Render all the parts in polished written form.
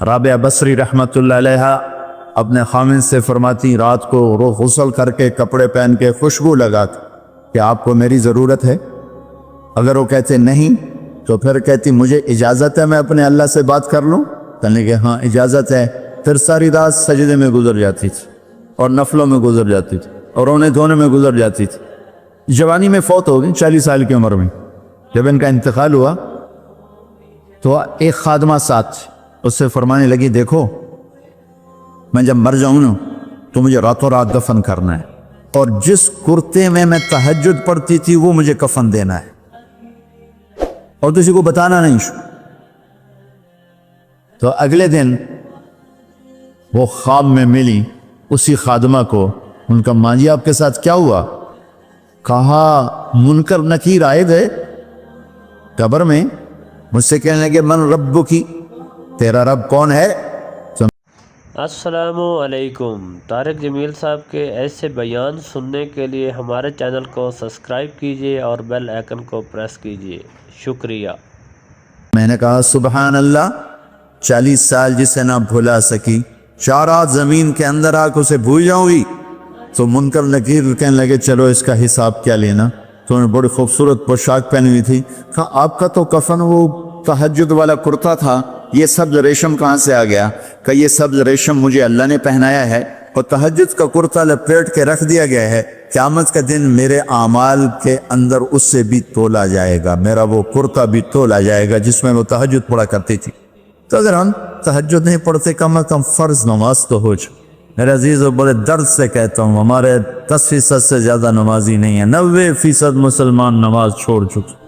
رابعہ بصری رحمۃ اللہ علیہ اپنے خامن سے فرماتی رات کو روح غسل کر کے کپڑے پہن کے خوشبو لگا کہ آپ کو میری ضرورت ہے؟ اگر وہ کہتے نہیں تو پھر کہتی مجھے اجازت ہے میں اپنے اللہ سے بات کر لوں؟ کہنے کہ ہاں اجازت ہے۔ پھر ساری رات سجدے میں گزر جاتی تھی اور نفلوں میں گزر جاتی تھی اور رونے دھونے میں گزر جاتی تھی۔ جوانی میں فوت ہو گئی 40 سال کی عمر میں۔ جب ان کا انتقال ہوا تو ایک خادمہ ساتھ اس سے فرمانے لگی دیکھو میں جب مر جاؤں نا تو مجھے راتوں رات دفن کرنا ہے، اور جس کرتے میں تہجد پڑھتی تھی وہ مجھے کفن دینا ہے، اور کسی کو بتانا نہیں۔ تو اگلے دن وہ خواب میں ملی اسی خادمہ کو۔ ان کا ماں جی آپ کے ساتھ کیا ہوا؟ کہا منکر نکیر آئے گئے قبر میں، مجھ سے کہنے لگے من رب کی، تیرا رب کون ہے؟ السلام علیکم۔ طارق جمیل صاحب کے ایسے بیان سننے کے لیے ہمارے چینل کو سبسکرائب کیجیے اور بیل آئیکن کو پریس کیجیے۔ شکریہ۔ میں نے کہا سبحان اللہ، 40 سال جسے نہ بھلا سکی، 4 رات زمین کے اندر آ کے اسے بھول جاؤں گی؟ تو منکر نکیر کہنے لگے چلو اس کا حساب کیا لینا۔ تو انہوں نے بڑی خوبصورت پوشاک پہنی ہوئی تھی۔ کہا آپ کا تو کفن وہ تہجد والا کرتا تھا، یہ سبز ریشم کہاں سے آ گیا؟ کہ یہ سبز ریشم مجھے اللہ نے پہنایا ہے، اور تہجد کا کرتا لپیٹ کے رکھ دیا گیا ہے، قیامت کا دن میرے اعمال کے اندر اس سے بھی تولا جائے گا، میرا وہ کرتا بھی تولا جائے گا جس میں وہ تہجد پڑھا کرتی تھی۔ تو اگر ہم تہجد نہیں پڑھتے کم از کم فرض نماز تو ہو جائے۔ میرے عزیزو بڑے درد سے کہتا ہوں ہمارے 10% سے زیادہ نمازی نہیں ہیں، 90% مسلمان نماز چھوڑ چکے۔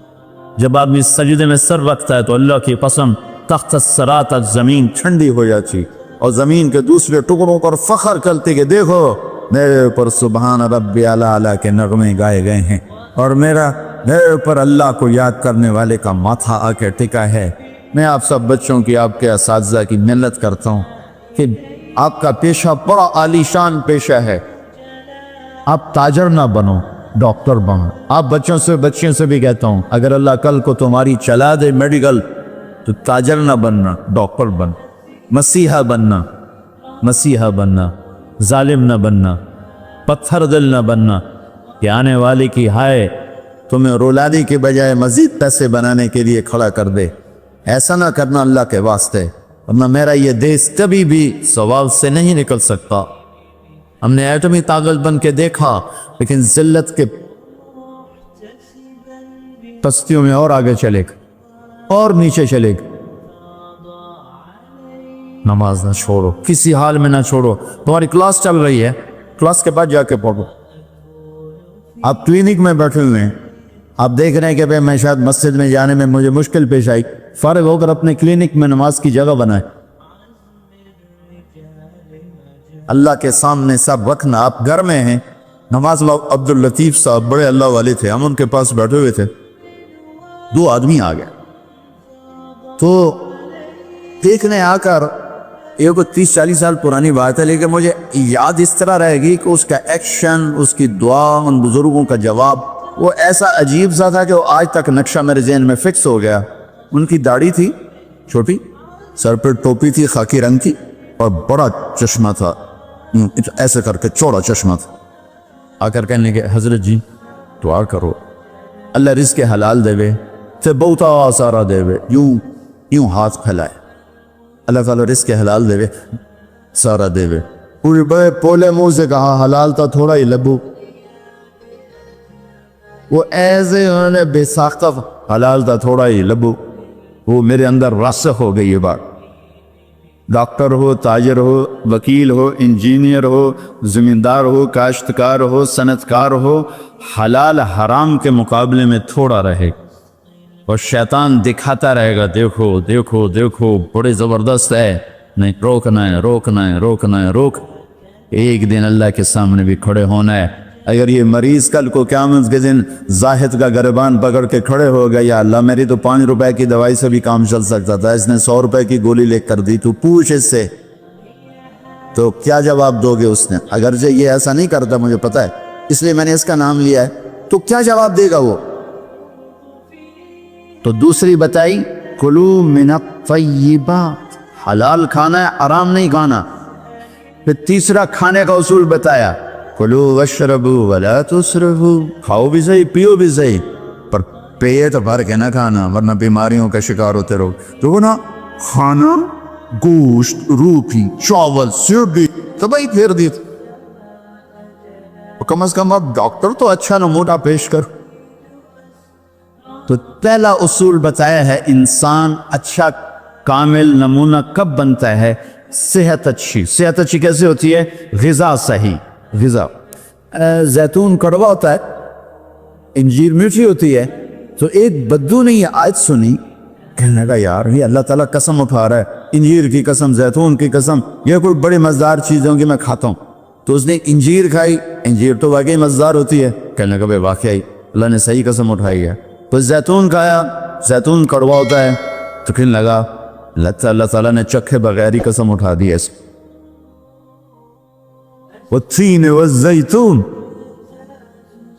جب آدمی سجدے میں سر رکھتا ہے تو اللہ کی قسم تخت الصراط زمین ٹھنڈی ہو جاتی، اور زمین کے دوسرے ٹکڑوں پر فخر کرتے کہ دیکھو میرے اوپر سبحان ربی اعلیٰ اعلیٰ کے نغمے گائے گئے ہیں، اور میرے اوپر اللہ کو یاد کرنے والے کا ماتھا آ کے ٹکا ہے۔ میں آپ سب بچوں کی، آپ کے اساتذہ کی محنت کرتا ہوں کہ آپ کا پیشہ بڑا عالی شان پیشہ ہے، آپ تاجر نہ بنو، ڈاکٹر بنو۔ آپ بچوں سے بھی کہتا ہوں اگر اللہ کل کو تمہاری چلا دے میڈیکل تو تاجر نہ بننا، ڈاکٹر بن، مسیحا بننا، ظالم نہ بننا، پتھر دل نہ بننا کہ آنے والے کی ہائے تمہیں رولانی کے بجائے مزید پیسے بنانے کے لیے کھڑا کر دے۔ ایسا نہ کرنا اللہ کے واسطے، ورنہ میرا یہ دیش کبھی بھی سوال سے نہیں نکل سکتا۔ ہم نے ایٹمی طاقت بن کے دیکھا لیکن ذلت کے پستیوں میں اور آگے چلے گا اور نیچے چلے گا۔ نماز نہ چھوڑو، کسی حال میں نہ چھوڑو۔ تمہاری کلاس چل رہی ہے، کلاس کے بعد جا کے پڑھو۔ آپ کلینک میں بیٹھے ہوئے ہیں، آپ دیکھ رہے ہیں کہ میں شاید مسجد میں جانے میں مجھے مشکل پیش آئی، فارغ ہو کر اپنے کلینک میں نماز کی جگہ بنائیں۔ اللہ کے سامنے سب رکھنا۔ آپ گھر میں ہیں، نماز عبداللطیف صاحب بڑے اللہ والے تھے، ہم ان کے پاس بیٹھے ہوئے تھے، 2 آدمی آ گئے تو دیکھنے آ کر، یہ کوئی 30-40 سال پرانی بات ہے لیکن مجھے یاد اس طرح رہے گی کہ اس کا ایکشن، اس کی دعا، ان بزرگوں کا جواب وہ ایسا عجیب سا تھا کہ وہ آج تک نقشہ میرے ذہن میں فکس ہو گیا۔ ان کی داڑھی تھی چھوٹی، سر پر ٹوپی تھی خاکی رنگ کی، اور بڑا چشمہ تھا، ایسے کر کے چوڑا چشمہ تھا۔ آ کر کہنے لگے حضرت جی دعا کرو اللہ رزق حلال دے وے تے بہتا سارا دے وے، یوں ہاتھ پھیلائے، اللہ تعالیٰ رزق حلال دے وے سارا دے وے۔ پوری بڑے پولے منہ سے کہا حلال تا تھوڑا ہی لبو، وہ ایسے انہوں نے بے ساختہ حلال تا تھوڑا ہی لبو، وہ میرے اندر راسخ ہو گئی یہ بات۔ ڈاکٹر ہو، تاجر ہو، وکیل ہو، انجینئر ہو، زمیندار ہو، کاشتکار ہو، صنعتکار ہو، حلال حرام کے مقابلے میں تھوڑا رہے، اور شیطان دکھاتا رہے گا دیکھو دیکھو دیکھو بڑے زبردست ہے، نہیں روکنا ہے روکنا ہے روکنا ہے روک۔ ایک دن اللہ کے سامنے بھی کھڑے ہونا ہے۔ اگر یہ مریض کل کو قیامت کے دن زاہد کا گریبان پکڑ کے کھڑے ہو گیا، یا اللہ میری تو 5 روپے کی دوائی سے بھی کام چل سکتا تھا، اس نے 100 روپے کی گولی لے کر دی، تو پوچھ اس سے، تو کیا جواب دو گے؟ اس نے اگرچہ یہ ایسا نہیں کرتا مجھے پتہ ہے، اس لیے میں نے اس کا نام لیا ہے، تو کیا جواب دے گا وہ؟ تو دوسری بتائی کلو من الطیبات، حلال کھانا ہے، حرام نہیں کھانا۔ پھر تیسرا کھانے کا اصول بتایا، کلو واشربو ولا تسرفو، کھاؤ بھی صحیح پیو بھی صحیح، پر پیٹ بھر کے نہ کھانا ورنہ بیماریوں کا شکار ہوتے رہو۔ تو نا کھانا گوشت، روٹی، چاول، سبزی تو بھائی پھر دی، کم از کم اب ڈاکٹر تو اچھا نمونہ پیش کر۔ تو پہلا اصول بتایا ہے انسان اچھا کامل نمونہ کب بنتا ہے؟ صحت اچھی۔ صحت اچھی کیسے ہوتی ہے؟ غذا صحیح۔ غذا زیتون کڑوا ہوتا ہے، انجیر میٹھی ہوتی ہے، تو ایک بدو نے یہ آیت سنی، کہنے لگا یار یہ اللہ تعالیٰ قسم اٹھا رہا ہے، انجیر کی قسم، زیتون کی قسم، یہ کوئی بڑی مزدار چیز ہوں کہ میں کھاتا ہوں۔ تو اس نے انجیر کھائی، انجیر تو واقعی مزدار ہوتی ہے، کہنے لگا بھائی واقعی اللہ نے صحیح قسم اٹھائی ہے۔ تو زیتون کھایا، زیتون کڑوا ہوتا ہے، تو کہنے لگا اللہ تعالیٰ نے چکھے بغیر ہی قسم اٹھا دی ایسے۔ والتین والزیتون۔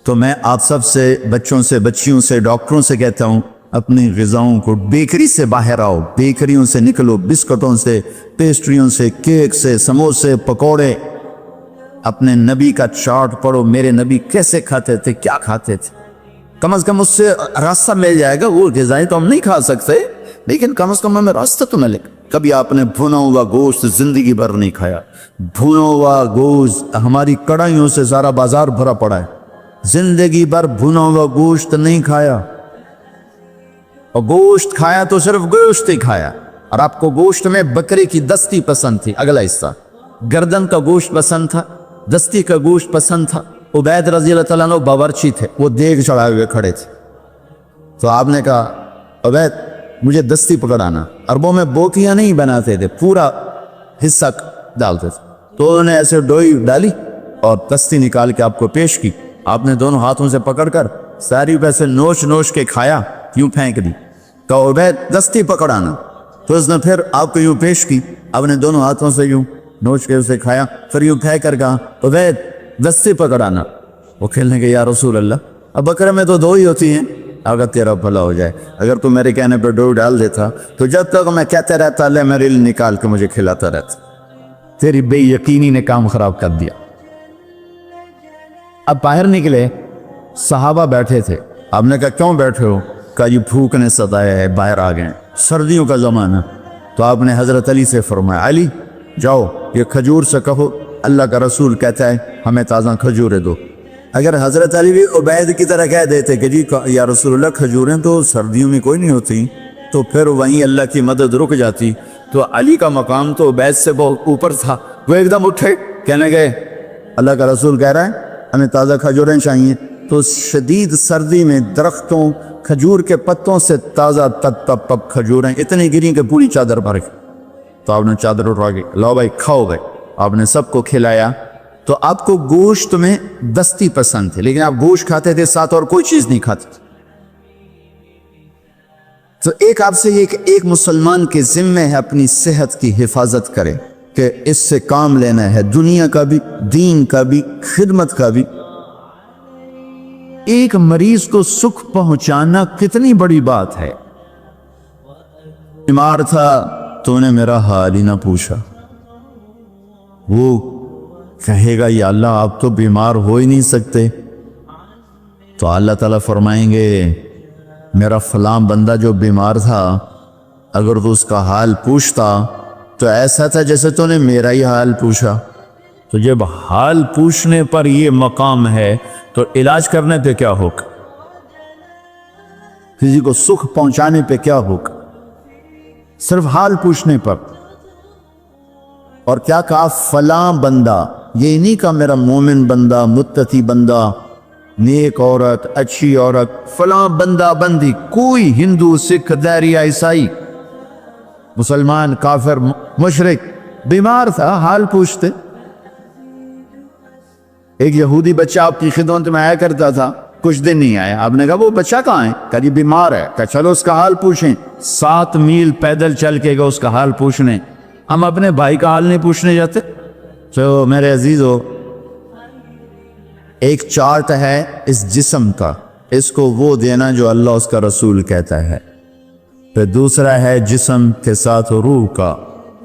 تو میں آپ سب سے، بچوں سے، بچیوں سے، ڈاکٹروں سے کہتا ہوں اپنی غذاؤں کو، بیکری سے باہر آؤ، بیکریوں سے نکلو، بسکٹوں سے، پیسٹریوں سے، کیک سے، سموسے، پکوڑے۔ اپنے نبی کا چارٹ پڑھو، میرے نبی کیسے کھاتے تھے، کیا کھاتے تھے، کم از کم اس سے راستہ مل جائے گا۔ وہ غذائیں تو ہم نہیں کھا سکتے لیکن کم از کم ہمیں راستہ تو ملے گا۔ کبھی آپ نے بھنا ہوا گوشت زندگی بھر نہیں کھایا، بھنا ہوا گوشت، ہماری کڑھائیوں سے سارا بازار بھرا پڑا ہے، زندگی بھر بھنا ہوا گوشت نہیں کھایا، اور گوشت کھایا تو صرف گوشت ہی کھایا۔ اور آپ کو گوشت میں بکری کی دستی پسند تھی، اگلا حصہ گردن کا گوشت پسند تھا، دستی کا گوشت پسند تھا۔ عبید رضی اللہ تعالیٰ عنہ باورچی تھے، وہ دیگ چڑھائے ہوئے کھڑے تھے، تو آپ نے کہا عبید مجھے دستی پکڑانا۔ عربوں میں بوٹیاں نہیں بناتے تھے، پورا حصہ ڈالتے تھے، تو انہوں نے ایسے ڈوئی ڈالی اور دستی نکال کے آپ کو پیش کی۔ آپ نے دونوں ہاتھوں سے پکڑ کر ساری پیسے نوچ نوچ کے کھایا، یوں پھینک دی، کہا عبید دستی پکڑانا۔ تو اس نے پھر آپ کو یوں پیش کی، آپ نے دونوں ہاتھوں سے یوں نوچ کے اسے کھایا، پھر یوں پھینک کر کہا عبید دستی پکڑانا۔ وہ کھیلنے کے یا رسول اللہ اب بکرے میں تو دو ہی ہوتی ہیں، اگر تیرا بھلا ہو جائے، اگر تو میرے کہنے پہ ڈو ڈال دیتا تو جب تک میں کہتے رہتا اللہ میرے لیے نکال کے مجھے کھلاتا رہتا۔ تیری بے یقینی نے کام خراب کر دیا۔ اب باہر نکلے، صحابہ بیٹھے تھے، آپ نے کہا کیوں بیٹھے ہو؟ کہا یہ بھوک نے ستایا ہے، باہر آ گئے، سردیوں کا زمانہ۔ تو آپ نے حضرت علی سے فرمایا علی جاؤ یہ کھجور سے کہو اللہ کا رسول کہتا ہے ہمیں تازہ کھجوریں دو۔ اگر حضرت علی بھی عبید کی طرح کہہ دیتے کہ جی یا رسول اللہ کھجوریں تو سردیوں میں کوئی نہیں ہوتی، تو پھر وہیں اللہ کی مدد رک جاتی۔ تو علی کا مقام تو عبید سے بہت اوپر تھا، وہ ایک دم اٹھے، کہنے گئے اللہ کا رسول کہہ رہا ہے ہمیں تازہ کھجوریں چاہیے۔ تو شدید سردی میں درختوں کھجور کے پتوں سے تازہ تب کھجوریں اتنی گری کہ پوری چادر بھر گئی۔ تو آپ نے چادر اٹھا کے لاؤ بھائی کھاؤ بھائی، آپ نے سب کو کھلایا۔ تو آپ کو گوشت میں دستی پسند تھی، لیکن آپ گوشت کھاتے تھے، ساتھ اور کوئی چیز نہیں کھاتے تھے۔ تو ایک آپ سے یہ کہ ایک مسلمان کے ذمہ ہے اپنی صحت کی حفاظت کرے، کہ اس سے کام لینا ہے، دنیا کا بھی، دین کا بھی، خدمت کا بھی۔ ایک مریض کو سکھ پہنچانا کتنی بڑی بات ہے۔ بیمار تھا تو نے میرا حال ہی نہ پوچھا، وہ کہے گا یا اللہ آپ تو بیمار ہو ہی نہیں سکتے، تو اللہ تعالیٰ فرمائیں گے میرا فلاں بندہ جو بیمار تھا اگر تو اس کا حال پوچھتا تو ایسا تھا جیسے تو نے میرا ہی حال پوچھا۔ تو جب حال پوچھنے پر یہ مقام ہے تو علاج کرنے پہ کیا ہوگا، کسی کو سکھ پہنچانے پہ کیا ہوگا، صرف حال پوچھنے پر۔ اور کیا کہا فلاں بندہ، یہ نہیں کہا میرا مومن بندہ، متقی بندہ، نیک عورت، اچھی عورت، فلاں بندہ بندی، کوئی ہندو، سکھ، دہری، عیسائی، مسلمان، کافر، مشرک بیمار تھا، حال پوچھتے۔ ایک یہودی بچہ آپ کی خدمت میں آیا کرتا تھا، کچھ دن نہیں آیا، آپ نے کہا وہ بچہ کہاں ہے؟ کہا یہ بیمار ہے۔ کہا چلو اس کا حال پوچھیں۔ 7 میل پیدل چل کے گئے اس کا حال پوچھنے۔ ہم اپنے بھائی کا حال نہیں پوچھنے جاتے؟ تو میرے عزیزو، ایک چارٹ ہے اس جسم کا، اس کو وہ دینا جو اللہ اس کا رسول کہتا ہے۔ پھر دوسرا ہے جسم کے ساتھ روح کا،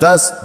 10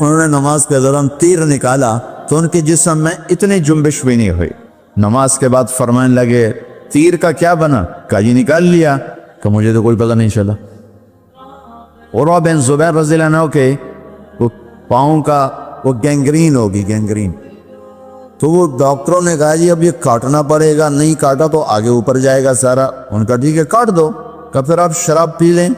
انہوں نے نماز کے دوران تیر نکالا تو ان کے جسم میں اتنی جنبش بھی نہیں ہوئی. نماز کے بعد فرمانے لگے تیر کا کیا بنا؟ کہا جی نکال لیا. کہ مجھے تو کوئی پتہ نہیں چلا. عروہ بن زبیر رضی اللہ عنہ کے وہ پاؤں کا وہ گینگرین ہوگی، گینگرین. تو وہ ڈاکٹروں نے کہا جی اب یہ کاٹنا پڑے گا، نہیں کاٹا تو آگے اوپر جائے گا سارا. ان کا ٹھیک ہے کاٹ دو. کہ پھر آپ شراب پی لیں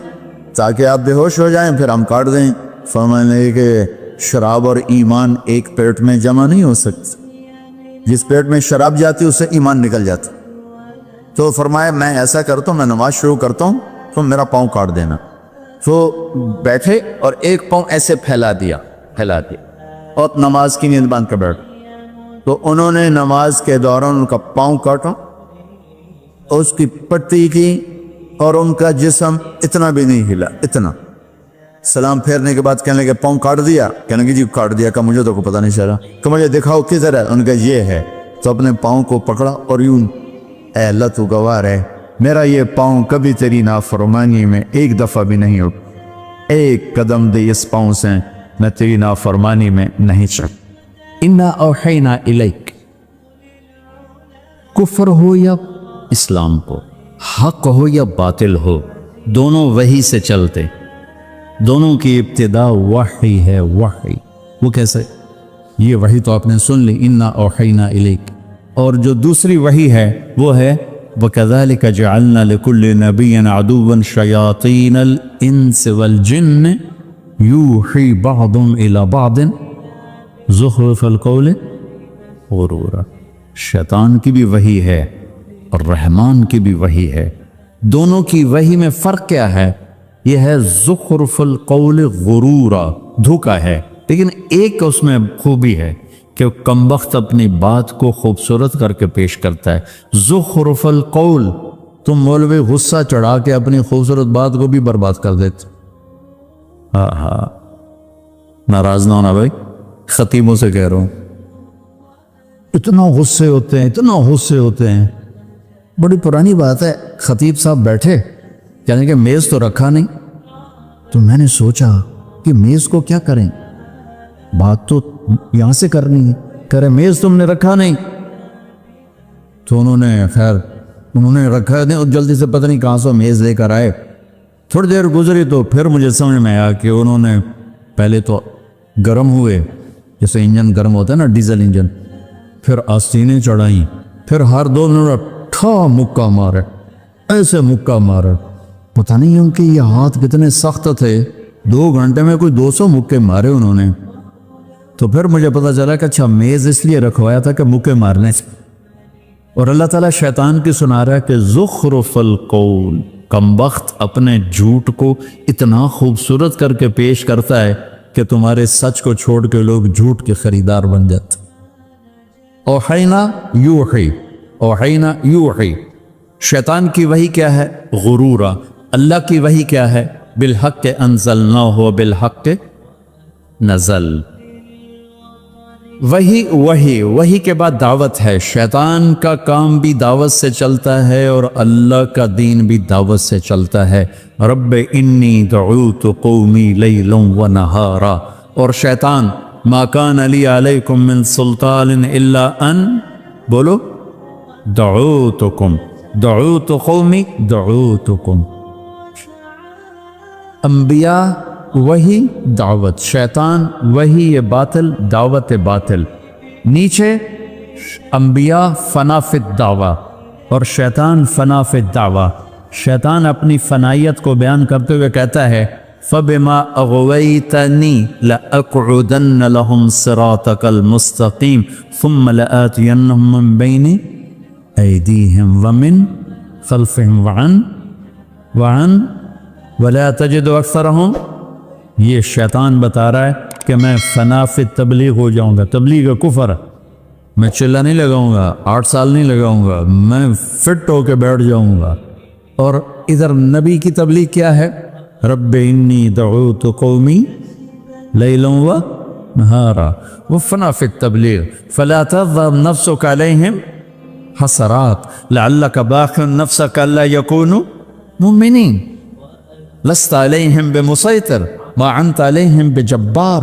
تاکہ آپ بے ہوش ہو جائیں، پھر ہم کاٹ دیں. فرمانے لگے کہ شراب اور ایمان ایک پیٹ میں جمع نہیں ہو سکتے. جس پیٹ میں شراب جاتی اس سے ایمان نکل جاتا. تو فرمایا میں ایسا کرتا ہوں، میں نماز شروع کرتا ہوں تو میرا پاؤں کاٹ دینا. تو بیٹھے اور ایک پاؤں ایسے پھیلا دیا اور نماز کی نیت باندھ کر بیٹھ. تو انہوں نے نماز کے دوران ان کا پاؤں کاٹا، اس کی پٹی کی اور ان کا جسم اتنا بھی نہیں ہلا، اتنا. سلام پھیرنے کے بعد کہنے لگے پاؤں کاٹ دیا؟ کہنے لگے جی کاٹ دیا. کہ مجھے تو کوئی پتہ نہیں چلا. کہ مجھے دکھاؤ کدھر ہے؟ ان کا یہ ہے. تو اپنے پاؤں کو پکڑا اور یوں اے اللہ تو گواہ ہے میرا یہ پاؤں کبھی تیری نافرمانی میں ایک دفعہ بھی نہیں اٹھ، ایک قدم دے اس پاؤں سے میں تیری نافرمانی میں نہیں چل. انا اوحینا الیک، کفر ہو یا اسلام ہو، حق ہو یا باطل ہو، دونوں وحی سے چلتے. دونوں کی ابتدا وحی ہے. وحی وہ کیسے؟ یہ وحی تو آپ نے سن لی انا اوحینا الیک. اور جو دوسری وحی ہے وہ ہے وَكَذَلِكَ جَعَلْنَا لِكُلِّ نَبِيٍّ عَدُوًّا شَيَاطِينَ الْإِنسِ وَالْجِنِّ يُوحِي بَعْضُهُمْ إِلَى بَعْضٍ زُخْرُفَ الْقَوْلِ غُرُورًا. شیطان کی بھی وحی ہے اور رحمان کی بھی وحی ہے. دونوں کی وحی میں فرق کیا ہے؟ یہ ہے زخرف القول غرورا، دھوکا ہے. لیکن ایک اس میں خوبی ہے کہ کمبخت اپنی بات کو خوبصورت کر کے پیش کرتا ہے. زخرف القول، تم مولوی غصہ چڑھا کے اپنی خوبصورت بات کو بھی برباد کر دیتے. ہاں ناراض نہ ہونا بھائی، خطیبوں سے کہہ رہا ہوں. اتنا غصے ہوتے ہیں. بڑی پرانی بات ہے. خطیب صاحب بیٹھے، یعنی کہ میز تو رکھا نہیں. تو میں نے سوچا کہ میز کو کیا کریں، بات تو یہاں سے کرنی ہے. کہہ رہے میز تم نے رکھا نہیں. تو انہوں نے رکھا نہیں اور جلدی سے پتہ نہیں کہاں سے میز لے کر آئے. تھوڑی دیر گزری تو پھر مجھے سمجھ میں آیا کہ انہوں نے پہلے تو گرم ہوئے، جیسے انجن گرم ہوتا ہے نا، ڈیزل انجن، پھر آستینیں چڑھائیں، پھر ہر 2 منٹ ٹھا مکہ مارے، ایسے مکہ مارے. پتہ نہیں ان کے یہ ہاتھ کتنے سخت تھے، 2 گھنٹے میں کوئی 200 مکے مارے انہوں نے. تو پھر مجھے پتہ چلا کہ اچھا میز اس لیے رکھوایا تھا کہ مکے مارنے سے. اور اللہ تعالیٰ شیطان کی سنا رہا ہے کہ زخرف القول، کمبخت اپنے جھوٹ کو اتنا خوبصورت کر کے پیش کرتا ہے کہ تمہارے سچ کو چھوڑ کے لوگ جھوٹ کے خریدار بن جاتے. اوحینا یوحی. شیطان کی وحی کیا ہے؟ غرورا. اللہ کی وحی کیا ہے؟ بالحق انزلناہ بالحق نزل. وحی کے بعد دعوت ہے. شیطان کا کام بھی دعوت سے چلتا ہے اور اللہ کا دین بھی دعوت سے چلتا ہے. رب انی دعوت قومی لیلا ونہارا. اور شیطان ما کان لی علیکم من سلطان الا ان بولو دعوت قومی دعوتکم. انبیاء وہی دعوت، شیطان وہی یہ باطل، دعوت باطل. نیچے انبیاء فنا فی الدعوہ اور شیطان فنا فی الدعوہ. شیطان اپنی فنائیت کو بیان کرتے ہوئے کہتا ہے فَبِمَا أَغْوَيْتَنِي لَأَقْعُدَنَّ لَهُمْ صِرَاطَكَ الْمُسْتَقِيمِ ثُمَّ لَآتِيَنَّهُمْ مِنْ بَيْنِ أَيْدِيهِمْ وَمِنْ خَلْفِهِمْ وَعَنْ وَلَا تَجِدُ أَكْثَرَهُمْ. یہ شیطان بتا رہا ہے کہ میں فنا فی تبلیغ ہو جاؤں گا. تبلیغ کفر، میں چلا نہیں لگاؤں گا، 8 سال نہیں لگاؤں گا، میں فٹ ہو کے بیٹھ جاؤں گا. اور ادھر نبی کی تبلیغ کیا ہے؟ رب انی دعوت قومی لیلا ونہارا وفنا فی التبلیغ فلا تذهب نفسك علیہم حسرات لعلک باخع نفسك الا یکونوا مؤمنین لست علیہم بمسیطر ما انت علیہم بجبار.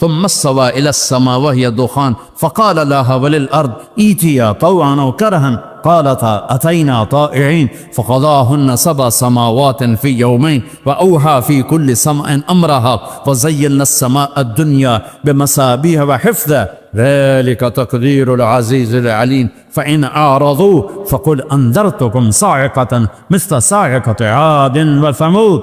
ثم استوى إلى السماء وهي دخان فقال لها وللأرض ائتيا طوعا أو كرها قالتا أتينا طائعين فقضاهن 7 سماوات في يومين وأوحى في كل سماء أمرها وزينا السماء الدنيا بمصابيح وحفظا ذلك تقدير العزيز العليم فإن أعرضوا فقل أنذرتكم صاعقة مثل صاعقة عاد وثمود۔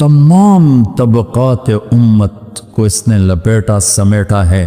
تمام طبقات امت کو اس نے لپیٹا سمیٹا ہے۔